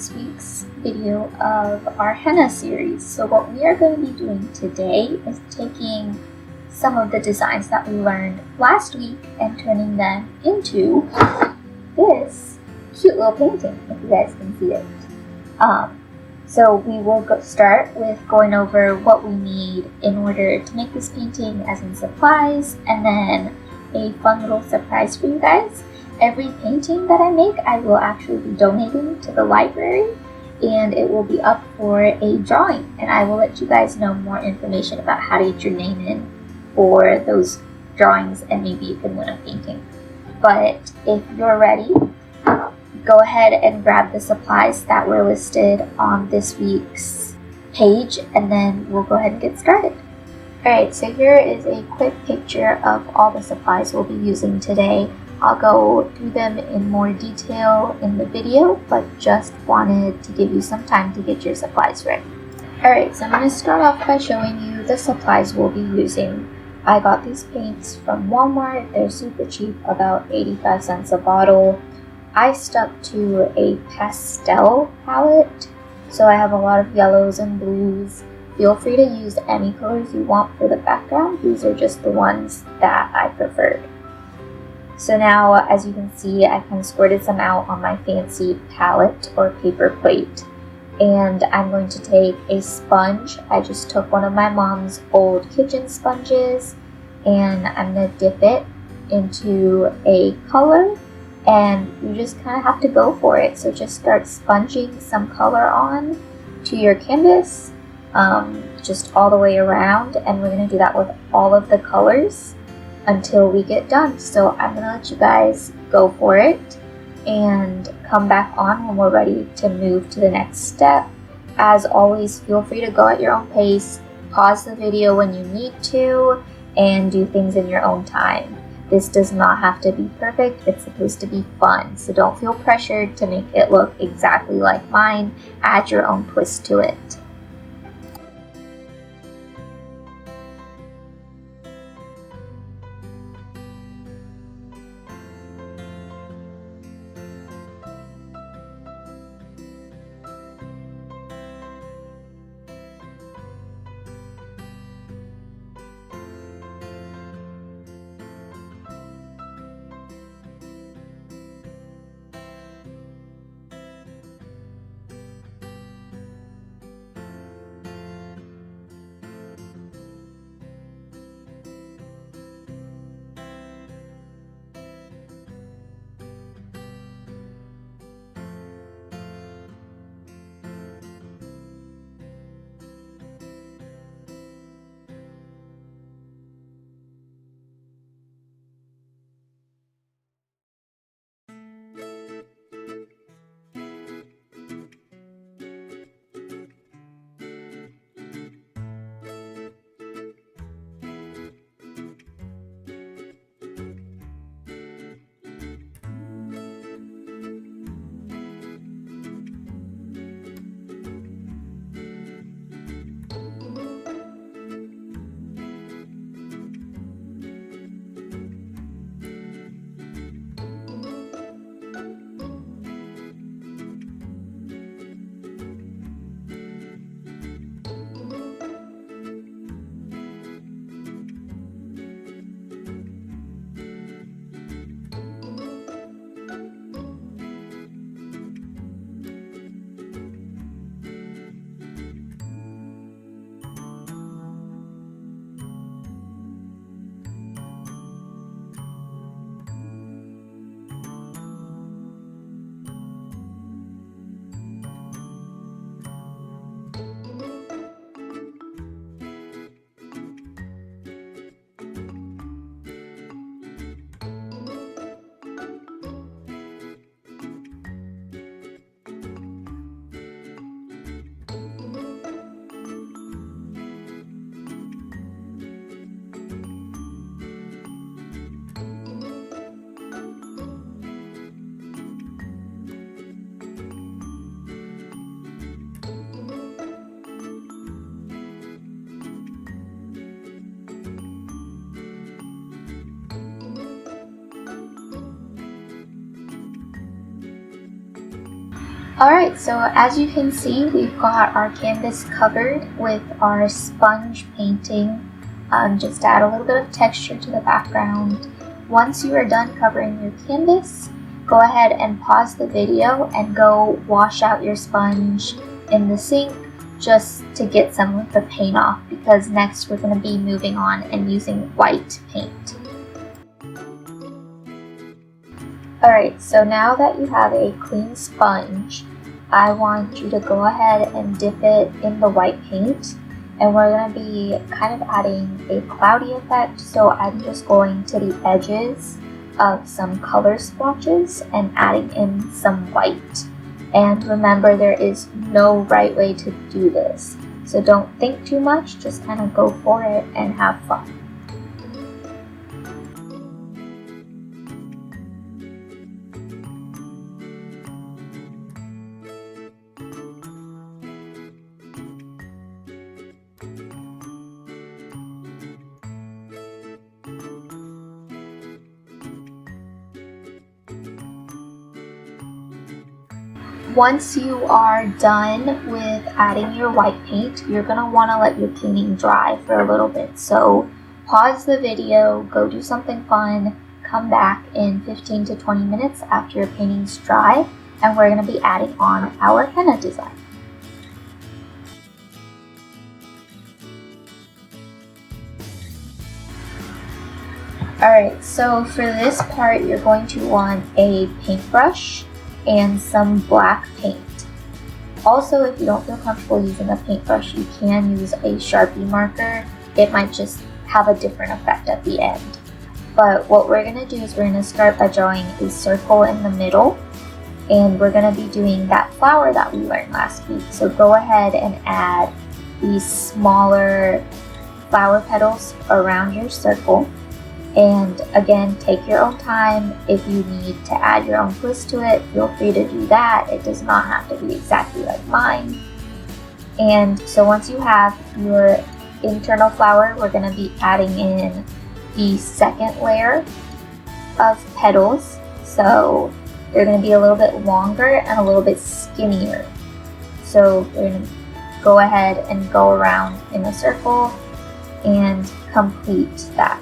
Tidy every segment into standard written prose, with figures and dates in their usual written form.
this week's video of our henna series. So what we are going to be doing today is taking some of the designs that we learned last week and turning them into this cute little painting, if you guys can see it. So we will start with going over what we need in order to make this painting, as in supplies, and then a fun little surprise for you guys. Every painting that I make, I will actually be donating to the library, and it will be up for a drawing, and I will let you guys know more information about how to get your name in for those drawings, and maybe you can win a painting. But if you're ready, go ahead and grab the supplies that were listed on this week's page, and then we'll go ahead and get started. Alright, so here is a quick picture of all the supplies we'll be using today. I'll go through them in more detail in the video, but just wanted to give you some time to get your supplies ready. Alright, so I'm going to start off by showing you the supplies we'll be using. I got these paints from Walmart. They're super cheap, about 85 cents a bottle. I stuck to a pastel palette, so I have a lot of yellows and blues. Feel free to use any colors you want for the background. These are just the ones that I preferred. So now, as you can see, I kind of squirted some out on my fancy palette or paper plate. And I'm going to take a sponge. I just took one of my mom's old kitchen sponges, and I'm going to dip it into a color. And you just kind of have to go for it. So just start sponging some color on to your canvas, just all the way around. And we're going to do that with all of the colors until we get done. So I'm going to let you guys go for it and come back on when we're ready to move to the next step. As always, feel free to go at your own pace, pause the video when you need to, and do things in your own time. This does not have to be perfect, it's supposed to be fun, so don't feel pressured to make it look exactly like mine. Add your own twist to it. Alright, so as you can see, we've got our canvas covered with our sponge painting. Just add a little bit of texture to the background. Once you are done covering your canvas, go ahead and pause the video and go wash out your sponge in the sink just to get some of the paint off, because next we're going to be moving on and using white paint. Alright, so now that you have a clean sponge, I want you to go ahead and dip it in the white paint, and we're going to be kind of adding a cloudy effect, so I'm just going to the edges of some color splotches and adding in some white. And remember, there is no right way to do this, so don't think too much, just kind of go for it and have fun. Once you are done with adding your white paint, you're going to want to let your painting dry for a little bit. So pause the video, go do something fun, come back in 15 to 20 minutes after your painting's dry, and we're going to be adding on our henna design. Alright, so for this part, you're going to want a paintbrush and some black paint. Also, if you don't feel comfortable using a paintbrush, you can use a Sharpie marker. It might just have a different effect at the end. But what we're going to do is we're going to start by drawing a circle in the middle, and we're going to be doing that flower that we learned last week. So go ahead and add these smaller flower petals around your circle. And again, take your own time. If you need to add your own twist to it, feel free to do that. It does not have to be exactly like mine. And so once you have your internal flower, we're going to be adding in the second layer of petals. So they're going to be a little bit longer and a little bit skinnier. So we're going to go ahead and go around in a circle and complete that.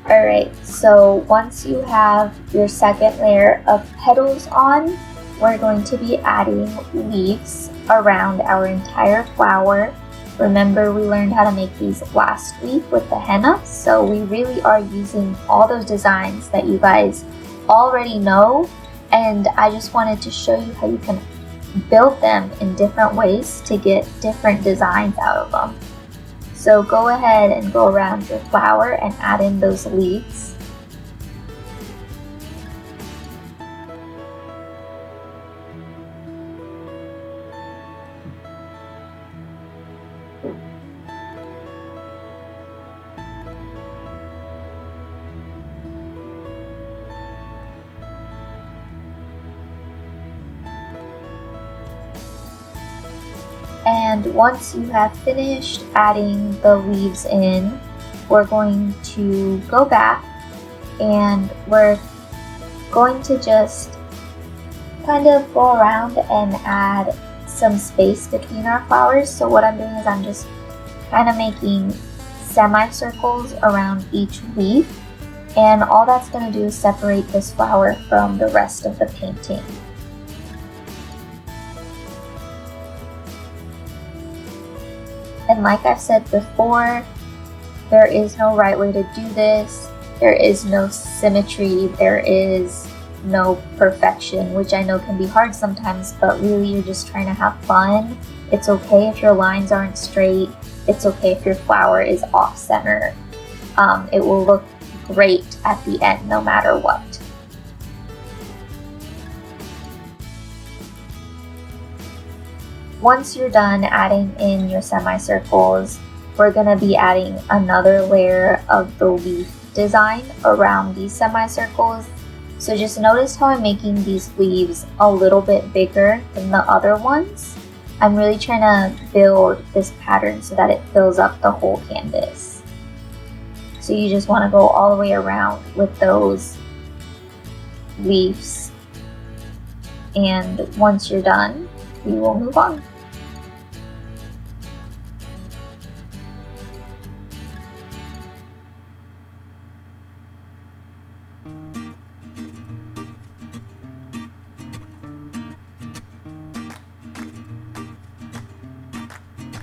Alright, so once you have your second layer of petals on, we're going to be adding leaves around our entire flower. Remember, we learned how to make these last week with the henna, so we really are using all those designs that you guys already know, and I just wanted to show you how you can build them in different ways to get different designs out of them. So go ahead and go around your flower and add in those leaves. And once you have finished adding the leaves in, we're going to go back and we're going to just kind of go around and add some space between our flowers. So what I'm doing is I'm just kind of making semicircles around each leaf, and all that's going to do is separate this flower from the rest of the painting. And like I've said before, there is no right way to do this. There is no symmetry. There is no perfection, which I know can be hard sometimes, but really you're just trying to have fun. It's okay if your lines aren't straight. it's okay if your flower is off center. It will look great at the end no matter what. Once you're done adding in your semicircles, we're going to be adding another layer of the leaf design around these semicircles. So just notice how I'm making these leaves a little bit bigger than the other ones. I'm really trying to build this pattern so that it fills up the whole canvas. So you just want to go all the way around with those leaves. And once you're done, we will move on.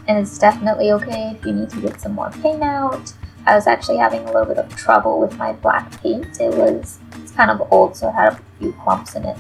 And it's definitely okay if you need to get some more paint out. I was actually having a little bit of trouble with my black paint. It's kind of old, so it had a few clumps in it.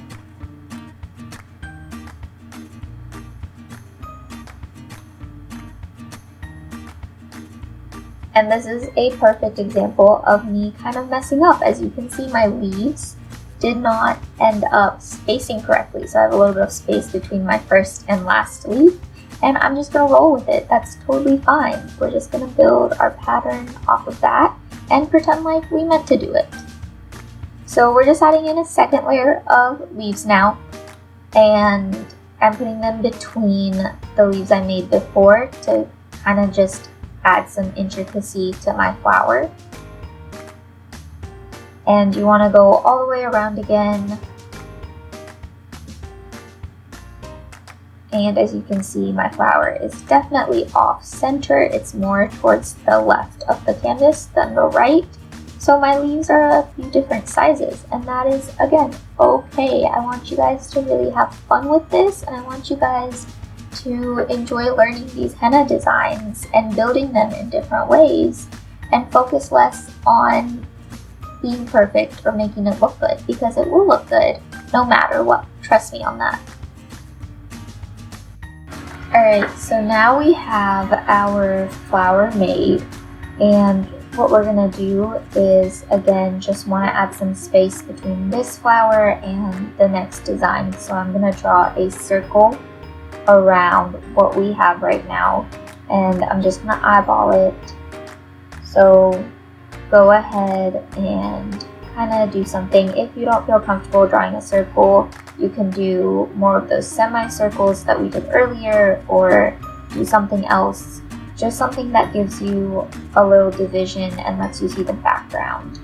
And this is a perfect example of me kind of messing up. As you can see, my leaves did not end up spacing correctly. So I have a little bit of space between my first and last leaf. And I'm just going to roll with it. That's totally fine. We're just going to build our pattern off of that and pretend like we meant to do it. So we're just adding in a second layer of leaves now. And I'm putting them between the leaves I made before to kind of just add some intricacy to my flower. And you want to go all the way around again. And as you can see, my flower is definitely off center. It's more towards the left of the canvas than the right. So my leaves are a few different sizes, and that is, again, okay. I want you guys to really have fun with this, and I want you guys to enjoy learning these henna designs and building them in different ways, and focus less on being perfect or making it look good, because it will look good no matter what. Trust me on that. Alright, so now we have our flower made, and what we're going to do is, again, just want to add some space between this flower and the next design. So I'm going to draw a circle around what we have right now, and I'm just going to eyeball it. So go ahead and kind of do something. If you don't feel comfortable drawing a circle, you can do more of those semicircles that we did earlier, or do something else, just something that gives you a little division and lets you see the background.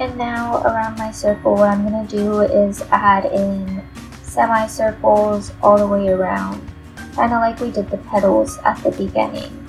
And now around my circle, what I'm going to do is add in semicircles all the way around, kind of like we did the petals at the beginning.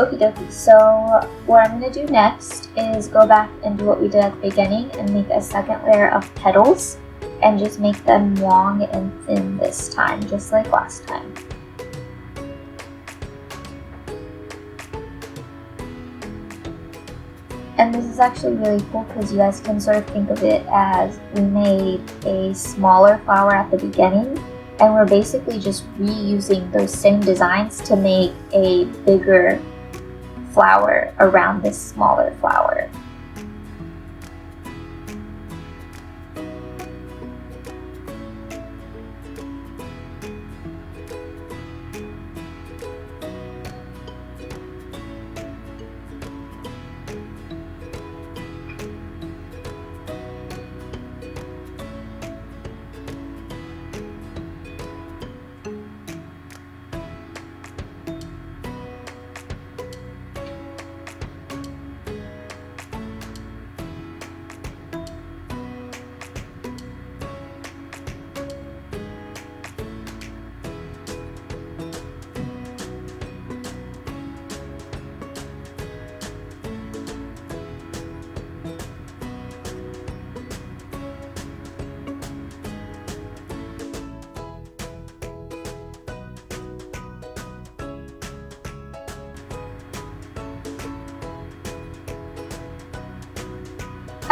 Okie dokie, so what I'm going to do next is go back and do what we did at the beginning and make a second layer of petals and just make them long and thin this time, just like last time. And this is actually really cool because you guys can sort of think of it as we made a smaller flower at the beginning and we're basically just reusing those same designs to make a bigger flower around this smaller flower.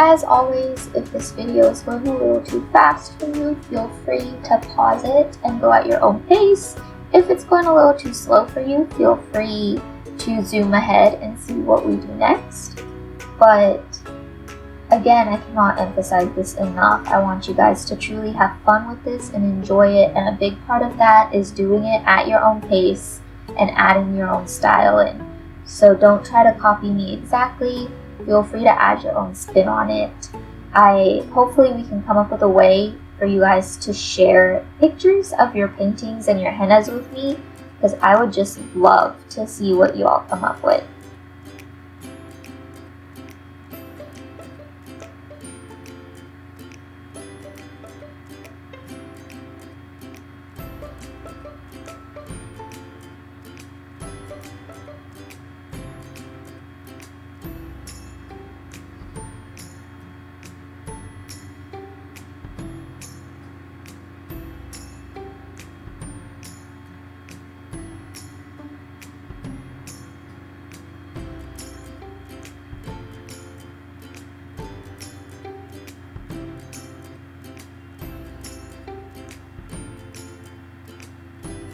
As always, if this video is going a little too fast for you, feel free to pause it and go at your own pace. If it's going a little too slow for you, feel free to zoom ahead and see what we do next. But again, I cannot emphasize this enough. I want you guys to truly have fun with this and enjoy it, and a big part of that is doing it at your own pace and adding your own style in. So don't try to copy me exactly. Feel free to add your own spin on it. Hopefully we can come up with a way for you guys to share pictures of your paintings and your hennas with me, because I would just love to see what you all come up with.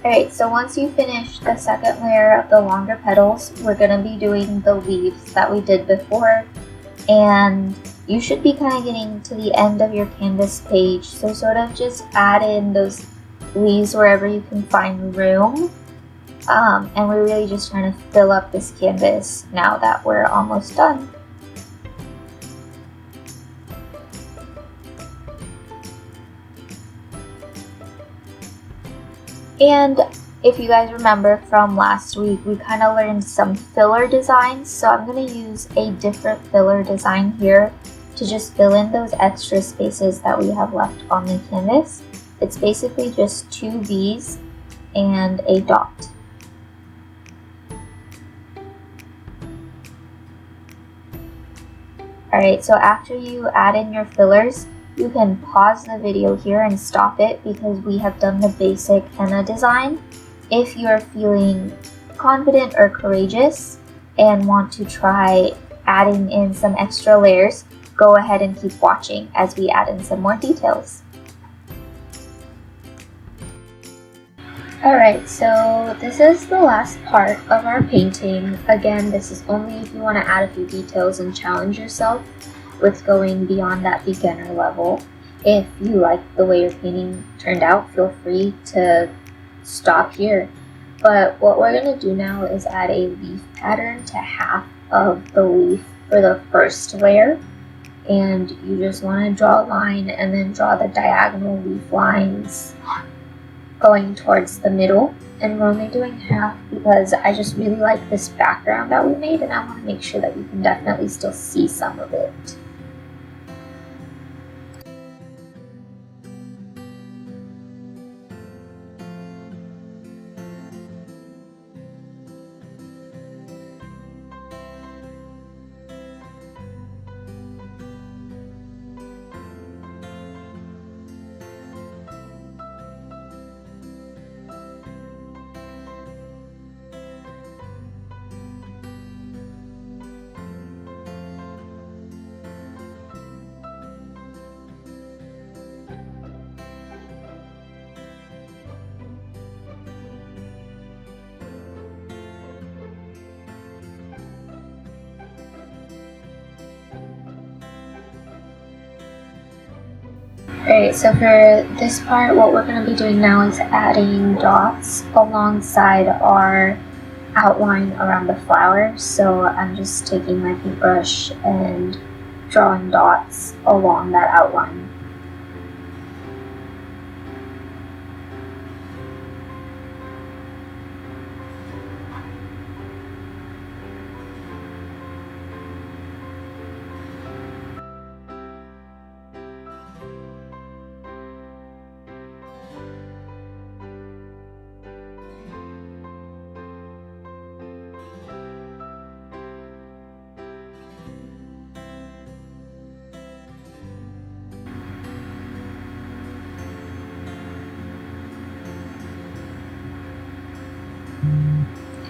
Alright, so once you finish the second layer of the longer petals, we're going to be doing the leaves that we did before. And you should be kind of getting to the end of your canvas page, so sort of just add in those leaves wherever you can find room. And we're really just trying to fill up this canvas now that we're almost done. And if you guys remember from last week, we kind of learned some filler designs. So I'm going to use a different filler design here to just fill in those extra spaces that we have left on the canvas. It's basically just two V's and a dot. Alright, so after you add in your fillers, you can pause the video here and stop it because we have done the basic henna design. If you're feeling confident or courageous and want to try adding in some extra layers, go ahead and keep watching as we add in some more details. Alright, so this is the last part of our painting. Again, this is only if you want to add a few details and challenge yourself with going beyond that beginner level. If you like the way your painting turned out, feel free to stop here. But what we're going to do now is add a leaf pattern to half of the leaf for the first layer. And you just want to draw a line and then draw the diagonal leaf lines going towards the middle. And we're only doing half because I just really like this background that we made, and I want to make sure that you can definitely still see some of it. Alright, so for this part, what we're going to be doing now is adding dots alongside our outline around the flower. So I'm just taking my paintbrush and drawing dots along that outline.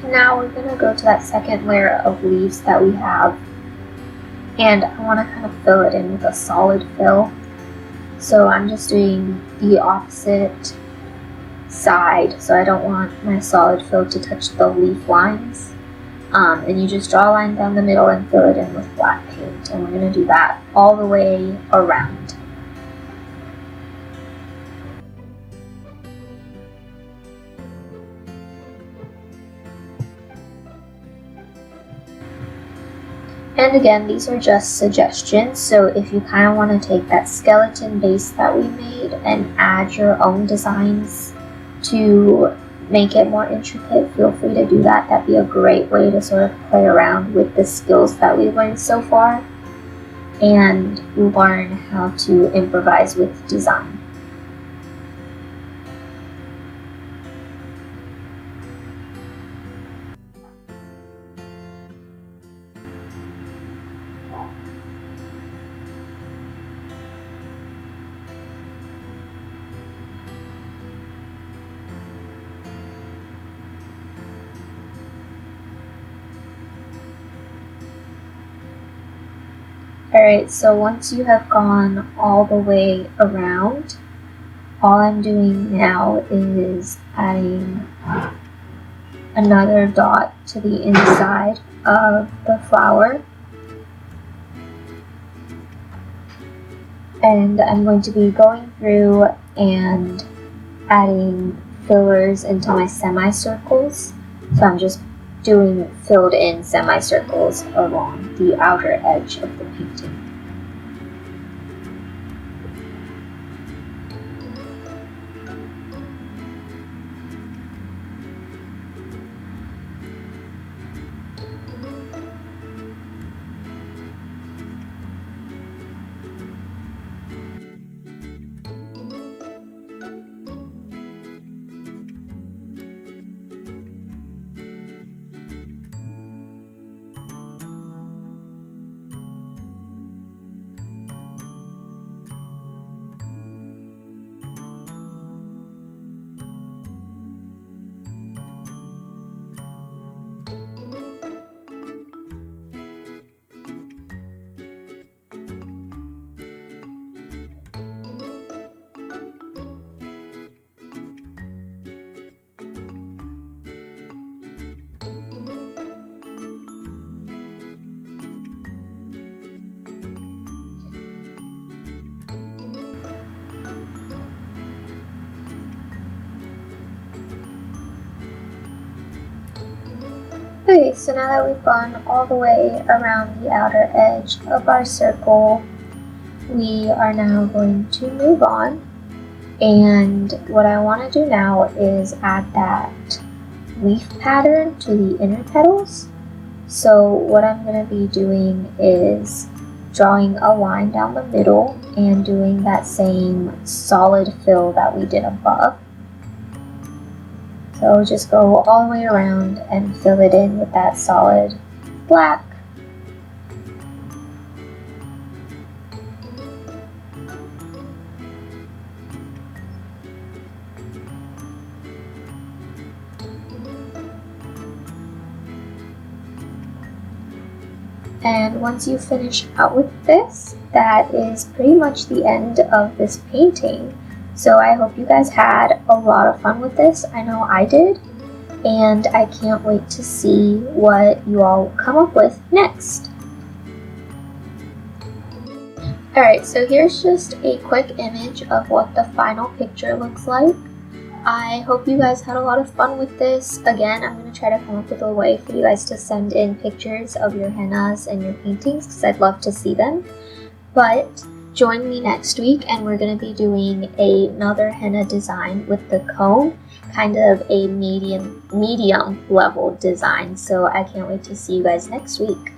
Now we're going to go to that second layer of leaves that we have, and I want to kind of fill it in with a solid fill. So I'm just doing the opposite side, so I don't want my solid fill to touch the leaf lines. And you just draw a line down the middle and fill it in with black paint, and we're going to do that all the way around. And again, these are just suggestions, so if you kind of want to take that skeleton base that we made and add your own designs to make it more intricate, feel free to do that. That'd be a great way to sort of play around with the skills that we've learned so far and learn how to improvise with design. Alright, so once you have gone all the way around, all I'm doing now is adding another dot to the inside of the flower. And I'm going to be going through and adding fillers into my semicircles. So I'm just doing filled in semicircles along the outer edge of the painting. Okay, so now that we've gone all the way around the outer edge of our circle, we are now going to move on. And what I want to do now is add that leaf pattern to the inner petals. So what I'm going to be doing is drawing a line down the middle and doing that same solid fill that we did above. So just go all the way around and fill it in with that solid black. And once you finish out with this, that is pretty much the end of this painting. So I hope you guys had a lot of fun with this. I know I did. And I can't wait to see what you all come up with next. Alright, so here's just a quick image of what the final picture looks like. I hope you guys had a lot of fun with this. Again, I'm going to try to come up with a way for you guys to send in pictures of your hennas and your paintings because I'd love to see them. But join me next week and we're going to be doing another henna design with the cone, kind of a medium level design. So I can't wait to see you guys next week.